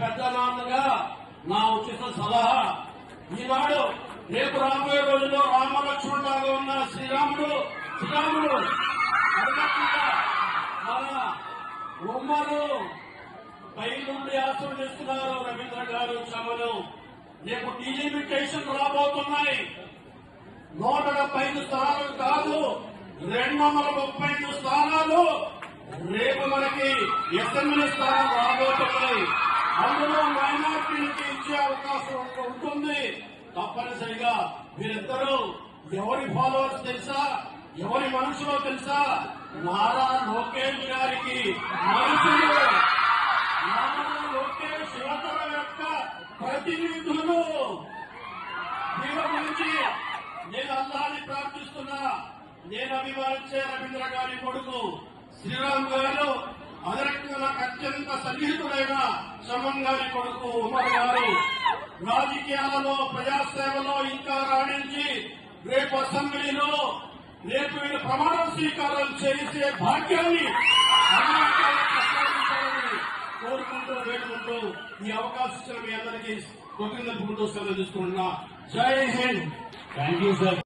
పెద్ద నాన్నగా నా ఉచిత సలహా ఈనాడు రేపు రాబోయే రోజుల్లో రామలక్ష్మణులాగా ఉన్న శ్రీరాముడు మన ఉమ్మలు పై నుండి ఆశీర్వదిస్తున్నారు. రవీంద్ర గారు శ్రమలు రేపు డీలిమిటేషన్ రాబోతున్నాయి. 175 స్థానాలు కాదు, 235 స్థానాలు రేపు మనకి అసెంబ్లీ స్థానం రాబోతున్నాయి. అందులో మైనార్టీలకి ఇచ్చే అవకాశం ఉంటుంది. తప్పనిసరిగా వీరిద్దరూ ఎవరి ఫాలోవర్స్ తెలుసా, ఎవరి మనసులో తెలుసా? నారా లోకేష్ గారికి మనుషులు, నారా లోకేష్ యువతల యొక్క ప్రతినిధులు. వీరి గురించి నేను అల్లాహ్ని ప్రార్థిస్తున్నా. నేను అభిమానించే రవీంద్ర గారి కొడుకు శ్రీరామ్ గారు, అదే రకంగా నాకు అత్యంత సన్నిహితుడైన శమన్ గారి కొడుకు ఉమర్ గారు రాజకీయాలలో ప్రజాసేవలో ఇంకా రాణించి రేపు అసెంబ్లీలో రేపు వీళ్ళు ప్రమాణ స్వీకారం చేసే భాగ్యాన్ని కోరుకుంటూ వేడుకుంటూ ఈ అవకాశం ఇచ్చిన మీ అందరికీ కృతజ్ఞతలు సెలవు తీసుకుంటున్నా. జై హింద్. Thank you sir.